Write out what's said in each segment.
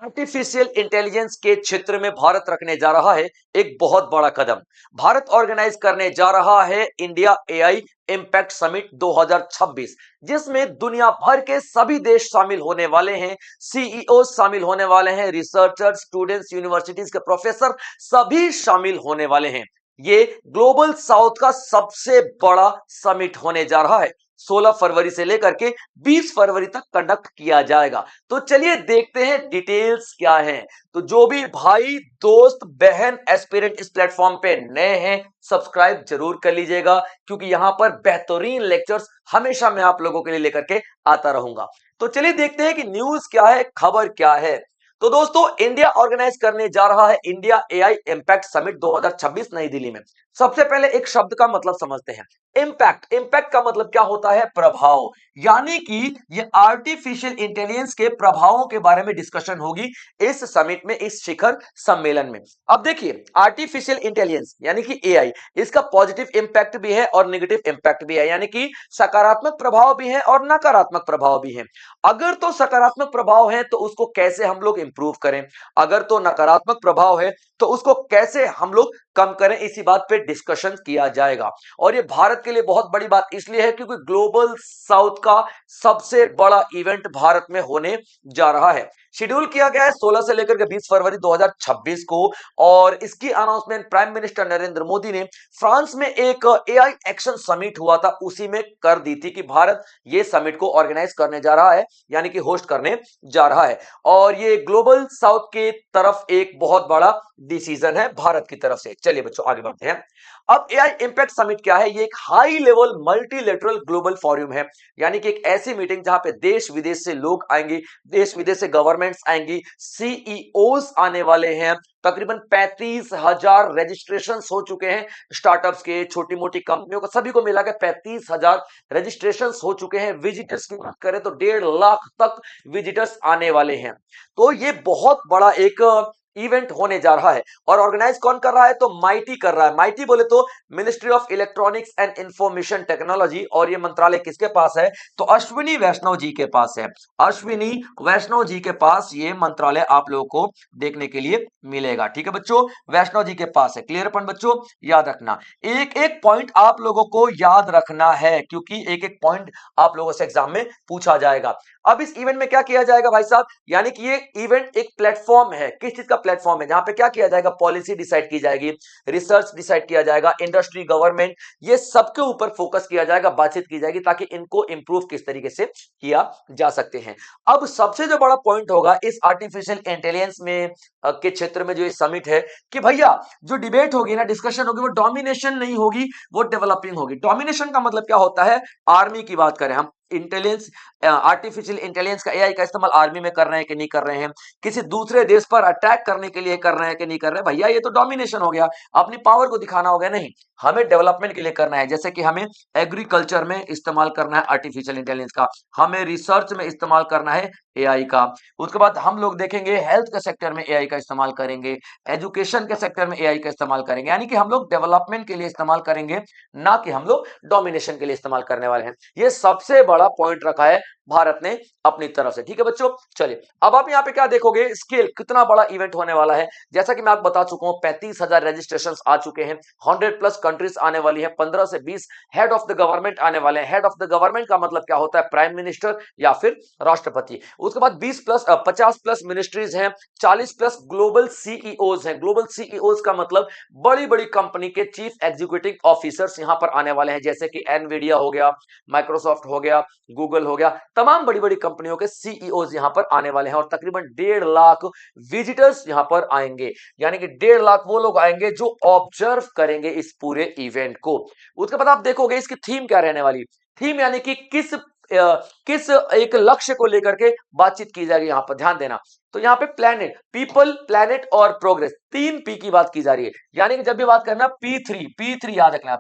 Artificial intelligence के क्षेत्र में भारत रखने जा रहा है एक बहुत बड़ा कदम। भारत ऑर्गेनाइज करने जा रहा है इंडिया एआई इम्पैक्ट समिट 2026, जिसमें दुनिया भर के सभी देश शामिल होने वाले हैं। सीईओ शामिल होने वाले हैं, रिसर्चर, स्टूडेंट्स, यूनिवर्सिटीज के प्रोफेसर सभी शामिल होने वाले हैं। ये ग्लोबल साउथ का सबसे बड़ा समिट होने जा रहा है। 16 फरवरी से लेकर के 20 फरवरी तक कंडक्ट किया जाएगा। तो चलिए देखते हैं डिटेल्स क्या है। तो जो भी भाई, दोस्त, बहन, एस्पिरेंट इस प्लेटफॉर्म पे नए हैं, सब्सक्राइब जरूर कर लीजिएगा, क्योंकि यहां पर बेहतरीन लेक्चर्स हमेशा मैं आप लोगों के लिए लेकर के आता रहूंगा। तो चलिए देखते हैं कि न्यूज क्या है, खबर क्या है। तो दोस्तों, इंडिया ऑर्गेनाइज करने जा रहा है इंडिया एआई इम्पैक्ट समिट 2026 नई दिल्ली में। सबसे पहले एक शब्द का मतलब समझते हैं। इम्पैक्ट, इम्पैक्ट का मतलब क्या होता है? प्रभाव। यानी कि ये आर्टिफिशियल इंटेलिजेंस के प्रभावों के बारे में डिस्कशन होगी इस समिट में, इस शिखर सम्मेलन में। अब देखिए, आर्टिफिशियल इंटेलिजेंस यानी कि एआई, इसका पॉजिटिव इंपैक्ट भी है और नेगेटिव इंपैक्ट भी है, यानी कि सकारात्मक प्रभाव भी है और नकारात्मक प्रभाव भी है। अगर तो सकारात्मक प्रभाव है तो उसको कैसे हम लोग इंप्रूव करें, अगर तो नकारात्मक प्रभाव है तो उसको कैसे हम लोग कम करें, इसी बात पे डिस्कशन किया जाएगा। और ये भारत के लिए बहुत बड़ी बात इसलिए है क्योंकि ग्लोबल साउथ का सबसे बड़ा इवेंट भारत में होने जा रहा है। शेड्यूल किया गया है 16 से लेकर के 20 फरवरी 2026 को, और इसकी announcement prime minister Narendra Modi ने फ्रांस में एक एआई एक्शन समिट हुआ था उसी में कर दी थी कि भारत ये समिट को ऑर्गेनाइज करने जा रहा है, यानी कि होस्ट करने जा रहा है। और ये ग्लोबल साउथ के तरफ एक बहुत बड़ा डिसीजन है भारत की तरफ से। चलिए बच्चों आगे बढ़ते हैं। अब एआई इंपैक्ट समिट क्या है? ये एक high level multilateral global forum है, यानी कि एक ऐसी मीटिंग जहां पे देश विदेश से लोग आएंगे, देश विदेश से गवर्नमेंट्स आएंगी, सीईओज आने वाले हैं। तकरीबन 35,000 रजिस्ट्रेशन हो चुके हैं स्टार्टअप्स के, छोटी मोटी कंपनियों का, सभी को मिला के 35,000 रजिस्ट्रेशन हो चुके हैं। विजिटर्स की बात करें तो 1.5 लाख तक विजिटर्स आने वाले हैं। तो ये बहुत बड़ा एक इवेंट होने जा रहा है। और ऑर्गेनाइज कौन कर रहा है? तो माइटी कर रहा है। माइटी बोले तो ministry of electronics and information technology, और ये मंत्रालय किसके पास है? तो अश्विनी वैष्णव जी के पास है। अश्विनी वैष्णव जी के पास ये मंत्रालय आप लोगों को देखने के लिए मिलेगा। ठीक है बच्चों, वैष्णव जी के पास है। क्लियर अपन बच्चों? याद रखना, एक एक पॉइंट आप लोगों को याद रखना है, क्योंकि एक एक पॉइंट आप लोगों से एग्जाम में पूछा जाएगा। अब इस इवेंट में क्या किया जाएगा भाई साहब? यानी कि ये इवेंट एक प्लेटफॉर्म है। किस चीज का प्लेटफॉर्म है? जहां पे क्या किया जाएगा? पॉलिसी डिसाइड की जाएगी, रिसर्च डिसाइड किया जाएगा, इंडस्ट्री, गवर्नमेंट, ये सबके ऊपर फोकस किया जाएगा, बातचीत की जाएगी ताकि इनको इंप्रूव किस तरीके से किया जा सकते हैं। अब सबसे जो बड़ा पॉइंट होगा इस आर्टिफिशियल इंटेलिजेंस में के क्षेत्र में जो ये समिट है, कि भैया जो डिबेट होगी ना, डिस्कशन होगी, वो डोमिनेशन नहीं होगी, वो डेवलपिंग होगी। डोमिनेशन का मतलब क्या होता है? आर्मी की बात करें हम, इंटेलिजेंस, आर्टिफिशियल इंटेलिजेंस का, एआई का इस्तेमाल आर्मी में कर रहे हैं कि नहीं कर रहे हैं, किसी दूसरे देश पर अटैक करने के लिए कर रहे हैं कि नहीं कर रहे हैं, भैया ये तो डोमिनेशन हो गया, अपनी पावर को दिखाना हो गया। नहीं, हमें डेवलपमेंट के लिए करना है। जैसे कि हमें एग्रीकल्चर में इस्तेमाल करना है आर्टिफिशियल इंटेलिजेंस का, हमें रिसर्च में इस्तेमाल करना है एआई का। उसके बाद हम लोग देखेंगे हेल्थ के सेक्टर में एआई का इस्तेमाल करेंगे, एजुकेशन के सेक्टर में एआई का इस्तेमाल करेंगे, यानी कि हम लोग डेवलपमेंट के लिए इस्तेमाल करेंगे, ना कि हम लोग डोमिनेशन के लिए इस्तेमाल करने वाले हैं। ये सबसे बड़ा पॉइंट रखा है भारत ने अपनी तरफ से। ठीक है बच्चों, चलिए अब आप यहाँ पे क्या देखोगे, स्केल कितना बड़ा इवेंट होने वाला है। जैसा कि मैं आपको बता चुका हूं, 35,000 रजिस्ट्रेशन आ चुके हैं, 100+ कंट्रीज आने वाली है, 15 से 20 हेड ऑफ द गवर्नमेंट आने वाले हैं। हेड ऑफ द गवर्नमेंट का मतलब क्या होता है? प्राइम मिनिस्टर या फिर राष्ट्रपति। उसके बाद 50+ मिनिस्ट्रीज हैं, 40+ ग्लोबल सीईओज हैं। ग्लोबल सीईओज का मतलब बड़ी बड़ी कंपनी के चीफ एग्जीक्यूटिव ऑफिसर्स यहां पर आने वाले हैं, जैसे कि एनवीडिया हो गया, माइक्रोसॉफ्ट हो गया, गूगल हो गया, तमाम बड़ी बड़ी कंपनियों के सीईओज यहां पर आने वाले हैं। और तकरीबन 1.5 लाख विजिटर्स यहां पर आएंगे, यानी कि 1.5 लाख वो लोग आएंगे जो ऑब्जर्व करेंगे इस पूरे इवेंट को। उसके बाद आप देखोगे इसकी थीम क्या रहने वाली। थीम यानी कि किस एक लक्ष्य को लेकर के बातचीत की जाएगी। यहां पर ध्यान देना, तो यहां पे प्लेनेट, पीपल, प्लेनेट और प्रोग्रेस, 3 P की बात की जा रही है। यानी कि जब भी बात करना P3 याद रखना,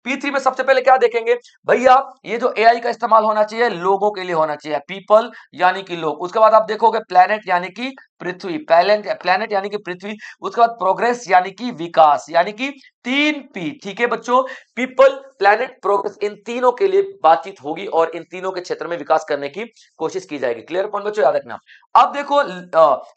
P3 में सबसे पहले क्या देखेंगे भैया? ये जो एआई का इस्तेमाल होना चाहिए लोगों के लिए होना चाहिए, पीपल यानी कि लोग। उसके बाद आप देखोगे प्लेनेट यानी कि पृथ्वी, प्लेनेट यानी कि पृथ्वी, उसके बाद प्रोग्रेस यानी कि विकास, यानी कि 3 P। ठीक है बच्चों, पीपल, प्लेनेट, प्रोग्रेस, इन तीनों के लिए बातचीत होगी और इन तीनों के क्षेत्र में विकास करने की कोशिश की जाएगी। क्लियर पॉइंट बच्चों, याद रखना। अब देखो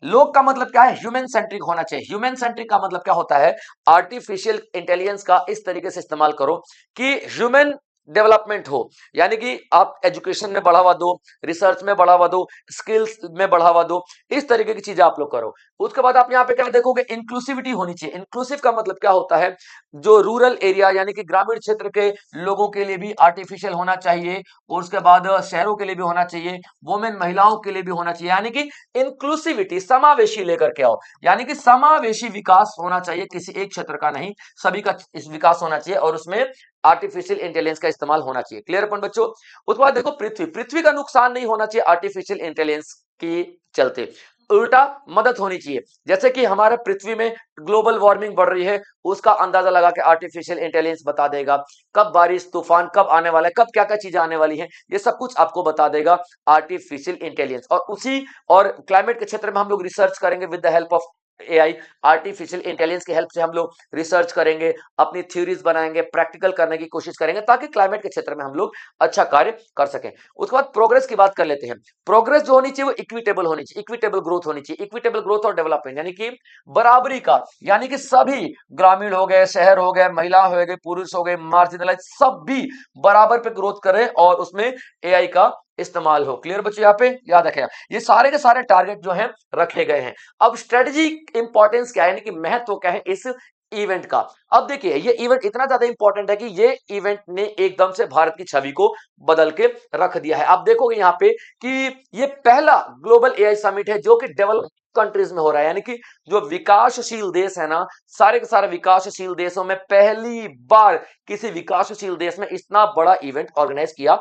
लोग का मतलब क्या है, ह्यूमन सेंट्रिक होना चाहिए। ह्यूमन सेंट्रिक का मतलब क्या होता है, आर्टिफिशियल इंटेलिजेंस का इस तरीके से इस्तेमाल करो कि ह्यूमन डेवलपमेंट हो, यानी कि आप एजुकेशन में बढ़ावा दो, रिसर्च में बढ़ावा दो, स्किल्स में बढ़ावा दो, इस तरीके की चीजें आप लोग करो। उसके बाद आप यहाँ पे क्या देखोगे, इंक्लूसिविटी होनी चाहिए। इंक्लूसिव का मतलब क्या होता है, जो रूरल एरिया यानी कि ग्रामीण क्षेत्र के लोगों के लिए भी आर्टिफिशियल होना चाहिए, और उसके बाद शहरों के लिए भी होना चाहिए, वुमेन, महिलाओं के लिए भी होना चाहिए, यानी कि इंक्लूसिविटी, समावेशी लेकर के आओ, यानी कि समावेशी विकास होना चाहिए, किसी एक क्षेत्र का नहीं, सभी का इस विकास होना चाहिए, और उसमें आर्टिफिशियल इंटेलिजेंस का इस्तेमाल होना चाहिए। क्लियर पॉइंट बच्चों। उसके बाद देखो पृथ्वी, पृथ्वी का नुकसान नहीं होना चाहिए आर्टिफिशियल इंटेलिजेंस के चलते, उल्टा मदद होनी चाहिए। जैसे कि हमारे पृथ्वी में ग्लोबल वार्मिंग बढ़ रही है, उसका अंदाजा लगा के आर्टिफिशियल इंटेलिजेंस बता देगा कब बारिश, तूफान कब आने वाला है, कब क्या क्या चीजें आने वाली हैं, ये सब कुछ आपको बता देगा आर्टिफिशियल इंटेलिजेंस। और उसी और क्लाइमेट के क्षेत्र में हम लोग रिसर्च करेंगे with the help of AI, artificial intelligence की हेल्प से हम लोग रिसर्च करेंगे, अपनी थ्योरीज बनाएंगे, प्रैक्टिकल करने की कोशिश करेंगे, ताकि क्लाइमेट के क्षेत्र में हम लोग अच्छा कार्य कर सकें। उसके बाद प्रोग्रेस की बात कर लेते हैं। प्रोग्रेस जो होनी चाहिए वो इक्विटेबल होनी चाहिए, इक्विटेबल ग्रोथ होनी चाहिए। इक्विटेबल ग्रोथ और डेवलपमेंट यानी कि बराबरी का, यानी कि सभी, ग्रामीण हो गए, शहर हो गए, महिला हो गए, पुरुष हो गए, मार्जिनलाइज, सब भी बराबर पे ग्रोथ करें और उसमें एआई का इस्तेमाल हो। क्लियर बच्चों, यहाँ पे याद रखें, ये सारे के सारे टारगेट जो हैं रखे गए हैं। अब स्ट्रेटेजिक इंपॉर्टेंस क्या है, यानी कि महत्व क्या है इस इवेंट का। अब देखिए ये इवेंट इतना ज्यादा इंपॉर्टेंट है कि ये इवेंट ने एकदम से भारत की छवि को बदल के रख दिया है। आप देखोगे यहाँ पे कि ये पहला ग्लोबल एआई समिट है जो कि डेवलप कंट्रीज में हो रहा है, यानी कि जो विकासशील देश है ना, सारे के सारे विकासशील देशों में पहली बार किसी विकासशील देश में इतना बड़ा इवेंट ऑर्गेनाइज किया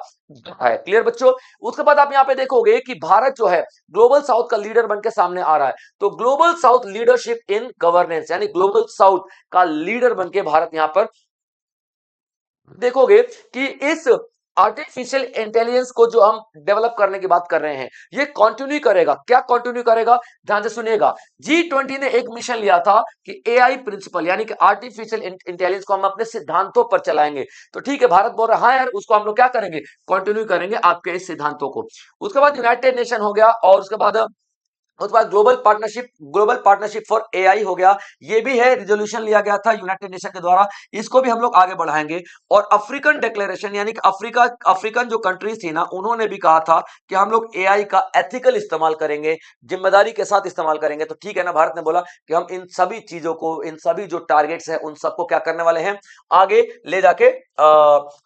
है। क्लियर बच्चों। उसके बाद आप यहाँ पे देखोगे कि भारत जो है ग्लोबल साउथ का लीडर बन के सामने आ रहा है। तो global south leadership in governance, यानी ग्लोबल साउथ का लीडर बन के भारत यहां पर देखोगे कि इस आर्टिफिशियल इंटेलिजेंस को जो हम डेवलप करने की बात कर रहे हैं, ये कंटिन्यू करेगा। क्या कंटिन्यू करेगा, ध्यान से सुनिएगा। G20 ने एक मिशन लिया था कि एआई प्रिंसिपल यानी कि आर्टिफिशियल इंटेलिजेंस को हम अपने सिद्धांतों पर चलाएंगे। तो ठीक है, भारत बोल रहा है हाँ यार, उसको हम लोग क्या करेंगे, कंटिन्यू करेंगे आपके इस सिद्धांतों को। उसके बाद यूनाइटेड नेशन हो गया, और उसके बाद ग्लोबल पार्टनरशिप फॉर एआई हो गया। ये भी है, रिजोल्यूशन लिया गया था यूनाइटेड नेशन के द्वारा, इसको भी हम लोग आगे बढ़ाएंगे। और अफ्रीकन डिक्लेरेशन, यानी कि अफ्रीकन जो कंट्रीज थी ना, उन्होंने भी कहा था कि हम लोग एआई का एथिकल इस्तेमाल करेंगे, जिम्मेदारी के साथ इस्तेमाल करेंगे। तो ठीक है ना, भारत ने बोला कि हम इन सभी चीजों को, इन सभी जो टारगेट्स हैं उन सबको क्या करने वाले हैं, आगे ले जाके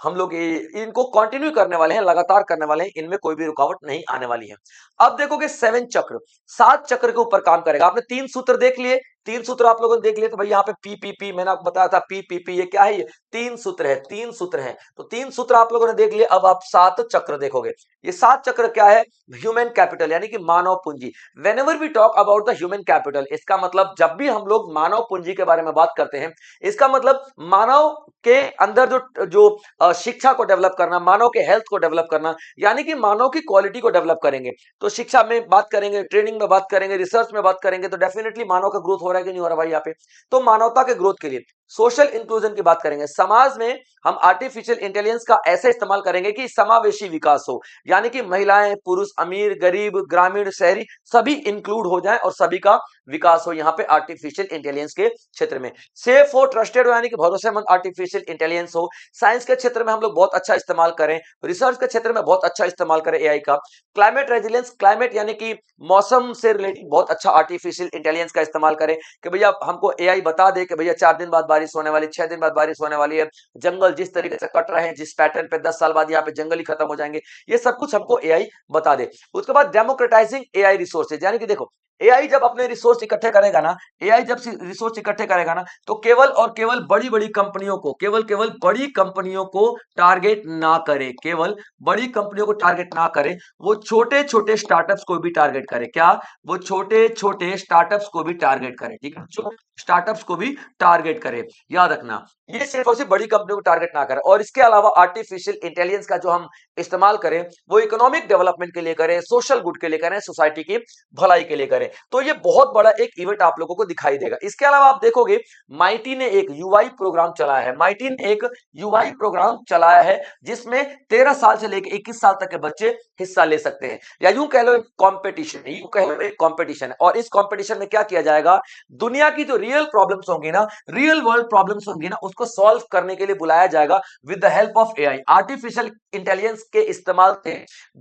हम लोग इनको कंटिन्यू करने वाले हैं, लगातार करने वाले हैं, इनमें कोई भी रुकावट नहीं आने वाली है। अब देखोगे 7 चक्र, 7 चक्र के ऊपर काम करेगा। आपने 3 सूत्र देख लिए, 3 सूत्र आप लोगों ने देख लिए। तो भाई यहाँ पे पीपीपी मैंने आपको बताया था, पीपीपी ये क्या है, ये 3 सूत्र है, 3 सूत्र है। तो 3 सूत्र आप लोगों ने देख लिए। अब आप 7 चक्र देखोगे। ये 7 चक्र क्या है, ह्यूमन कैपिटल यानी कि मानव पूंजी। Whenever we talk about the human capital, इसका मतलब जब भी हम लोग मानव पूंजी के बारे में बात करते हैं, इसका मतलब मानव के अंदर जो जो शिक्षा को डेवलप करना, मानव के हेल्थ को डेवलप करना, यानी कि मानव की क्वालिटी को डेवलप करेंगे। तो शिक्षा में बात करेंगे, ट्रेनिंग में बात करेंगे, रिसर्च में बात करेंगे, तो डेफिनेटली मानव का ग्रोथ हो रहा है कि नहीं हो रहा भाई यहाँ पे। तो मानवता के ग्रोथ के लिए सोशल इंक्लूजन की बात करेंगे। समाज में हम आर्टिफिशियल इंटेलिजेंस का ऐसे इस्तेमाल करेंगे कि समावेशी विकास हो, यानी कि महिलाएं, पुरुष, अमीर, गरीब, ग्रामीण, शहरी सभी इंक्लूड हो जाएं और सभी का विकास हो यहाँ पे आर्टिफिशियल इंटेलिजेंस के क्षेत्र में। सेफ हो, ट्रस्टेड हो, यानी कि भरोसेमंद आर्टिफिशियल इंटेलिजेंस हो। साइंस के क्षेत्र में हम लोग बहुत अच्छा इस्तेमाल करें, रिसर्च के क्षेत्र में बहुत अच्छा इस्तेमाल करें एआई का। क्लाइमेट रेजिलियंस, क्लाइमेट यानी कि मौसम से रिलेटेड बहुत अच्छा आर्टिफिशियल इंटेलिजेंस का इस्तेमाल करें कि भैया हमको एआई बता दे कि भैया 4 दिन बाद बारिश होने वाली, 6 दिन बाद बारिश होने वाली है, जंगल जिस तरीके से कट रहे हैं, जिस पैटर्न पे 10 साल बाद यहाँ पे जंगल ही खत्म हो जाएंगे, ये सब कुछ हमको एआई बता दे। उसके बाद डेमोक्रेटाइजिंग एआई रिसोर्सेज, यानी कि देखो एआई जब अपने रिसोर्स इकट्ठे करेगा ना, एआई जब रिसोर्स इकट्ठे करेगा ना, तो केवल और केवल बड़ी बड़ी कंपनियों को, केवल बड़ी कंपनियों को टारगेट ना करे, केवल बड़ी कंपनियों को टारगेट ना करे, वो छोटे छोटे स्टार्टअप्स को भी टारगेट करे। क्या, वो छोटे छोटे स्टार्टअप्स को भी टारगेट करे। ठीक है, जो स्टार्टअप्स को भी टारगेट करे, याद रखना, ये सिर्फ और सिर्फ बड़ी कंपनियों को टारगेट ना करे। और इसके अलावा आर्टिफिशियल इंटेलिजेंस का जो हम इस्तेमाल करें वो इकोनॉमिक डेवलपमेंट के लिए करें, सोशल गुड के लिए करें, सोसाइटी की भलाई के लिए करें। करें। तो ये बहुत बड़ा एक इवेंट आप लोगों को दिखाई देगा। इसके अलावा आप देखोगे माइटी ने एक यूआई प्रोग्राम चलाया है। माइटी ने एक यूआई प्रोग्राम चलाया है जिसमें 13 साल से लेकर 21 साल तक के बच्चे हिस्सा ले सकते हैं, या यूं कह लो एक कंपटीशन है, यूं कह लो एक कंपटीशन है। और इस कंपटीशन में क्या किया जाएगा, दुनिया की जो रियल प्रॉब्लम्स होंगी ना, रियल वर्ल्ड प्रॉब्लम्स होंगी ना, उसको सॉल्व करने के लिए बुलाया जाएगा with the help of AI, artificial intelligence के इस्तेमाल से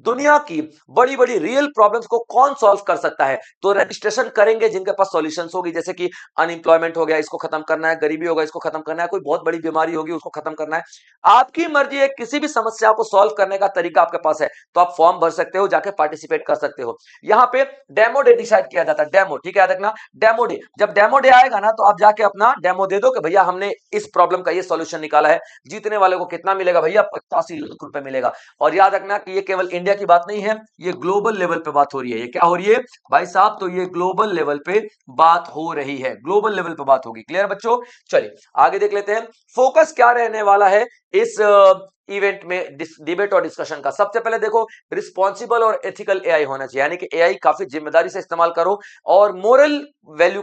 दुनिया की बड़ी बड़ी रियल प्रॉब्लम्स को कौन सॉल्व कर सकता है। तो रजिस्ट्रेशन करेंगे जिनके पास सॉल्यूशंस होगी, जैसे कि अनएम्प्लॉयमेंट हो गया, इसको खत्म करना है, गरीबी होगा, इसको खत्म करना है, कोई बहुत बड़ी बीमारी होगी, उसको खत्म करना है। आपकी मर्जी है, किसी भी समस्या को सॉल्व करने का तरीका आपके पास है, तो आप फॉर्म भर सकते हो, जाके पार्टिसिपेट कर सकते हो। यहां पे डेमो डे डिसाइड किया जाता है, डेमो, ठीक है, याद रखना डेमो डे। जब डेमो डे आएगा ना, तो आप जाके अपना डेमो दे दो कि भैया हमने इस प्रॉब्लम का ये सॉल्यूशन निकाला है। जीतने वाले को कितना मिलेगा भैया, 85 लाख रुपए मिलेगा। और याद रखना कि ये केवल इंडिया की बात नहीं है, ये ग्लोबल लेवल पे बात हो रही है। ये क्या हो रही है भाई साहब, तो ये ग्लोबल लेवल पे बात हो रही है, ग्लोबल लेवल पे बात होगी। क्लियर बच्चों, चलिए आगे देख लेते हैं फोकस क्या रहने वाला है इस इवेंट में, डिबेट और डिस्कशन का। सबसे पहले देखो, रिस्पॉन्सिबल और एथिकल एआई होना चाहिए, यानी कि एआई काफी जिम्मेदारी से इस्तेमाल करो और मोरल वैल्यू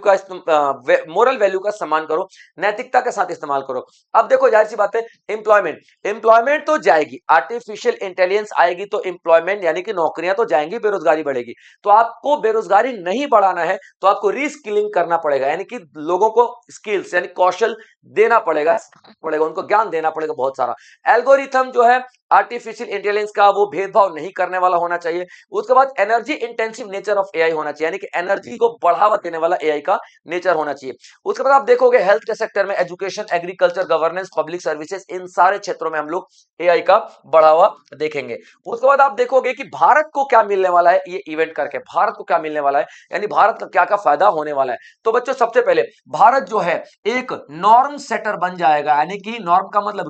का सम्मान करो, नैतिकता के साथ इस्तेमाल करो। अब देखो जाहिर सी बात है, एम्प्लॉयमेंट तो जाएगी, आर्टिफिशियल इंटेलिजेंस आएगी तो एम्प्लॉयमेंट यानी कि नौकरियां तो जाएंगी, बेरोजगारी बढ़ेगी। तो आपको बेरोजगारी नहीं बढ़ाना है तो आपको रीस्किलिंग करना पड़ेगा, यानी कि लोगों को स्किल्स यानी कौशल देना पड़ेगा, उनको ज्ञान देना पड़ेगा बहुत सारा। एल्गोरिथम जो है आर्टिफिशियल इंटेलिजेंस का, वो भेदभाव नहीं करने वाला होना चाहिए। उसके बाद energy intensive nature of AI होना चाहिए, यानी कि एनर्जी को बढ़ावा देने वाला एआई का नेचर होना चाहिए। उसके बाद आप देखोगे हेल्थ के सेक्टर में, education, agriculture, governance, public services, इन सारे क्षेत्रों में हम लोग एआई का बढ़ावा देखेंगे। उसके बाद आप देखोगे कि भारत को क्या मिलने वाला है ये इवेंट करके, भारत को क्या मिलने वाला है, यानी भारत का क्या क्या फायदा होने वाला है। तो बच्चों सबसे पहले भारत जो है एक नॉर्म सेटर बन जाएगा, यानी कि नॉर्म का मतलब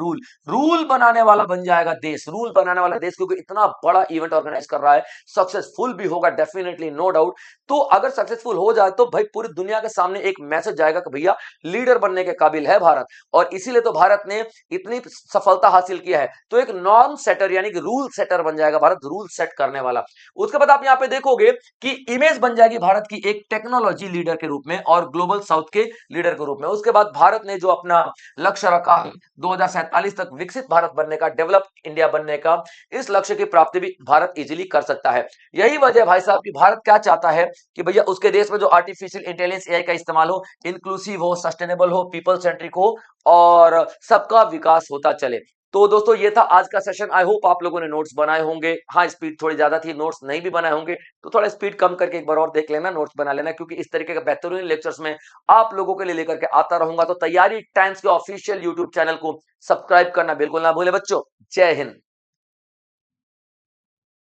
रूल बनाने वाला बन जाएगा देश, रूल बनाने वाला देश, क्योंकि इतना बड़ा इवेंट ऑर्गेनाइज कर रहा है, सक्सेसफुल भी होगा डेफिनेटली, नो डाउट। तो अगर सक्सेसफुल हो जाए तो भाई पूरी दुनिया के सामने एक मैसेज जाएगा कि भैया लीडर बनने के काबिल है भारत, और इसीलिए तो भारत ने इतनी सफलता हासिल किया है। तो एक नॉर्म सेटर यानी कि रूल सेटर बन जाएगा भारत, रूल सेट करने वाला। उसके बाद आप यहां पे देखोगे कि इमेज बन जाएगी भारत की एक टेक्नोलॉजी लीडर के रूप में और ग्लोबल साउथ के लीडर के रूप में। उसके बाद भारत ने जो अपना लक्ष्य रखा 2047 तक विकसित भारत बनने का, डेवलप इंडिया बनने का, इस लक्ष्य की प्राप्ति भी भारत इजीली कर सकता है। यही वजह भाई साहब कि भारत क्या चाहता है कि भैया उसके देश में जो आर्टिफिशियल इंटेलिजेंस एआई का इस्तेमाल हो, इंक्लूसिव हो, सस्टेनेबल हो, पीपल सेंट्रिक हो और सबका विकास होता चले। तो दोस्तों ये था आज का सेशन। आई होप आप लोगों ने नोट्स बनाए होंगे। हाँ, स्पीड थोड़ी ज्यादा थी, नोट्स नहीं भी बनाए होंगे तो थोड़ा स्पीड कम करके एक बार और देख लेना, नोट्स बना लेना, क्योंकि इस तरीके के बेहतरीन लेक्चर्स में आप लोगों के लिए लेकर के आता रहूंगा। तो तैयारी टाइम्स के ऑफिशियल यूट्यूब चैनल को सब्सक्राइब करना बिल्कुल ना भूले बच्चों। जय हिंद।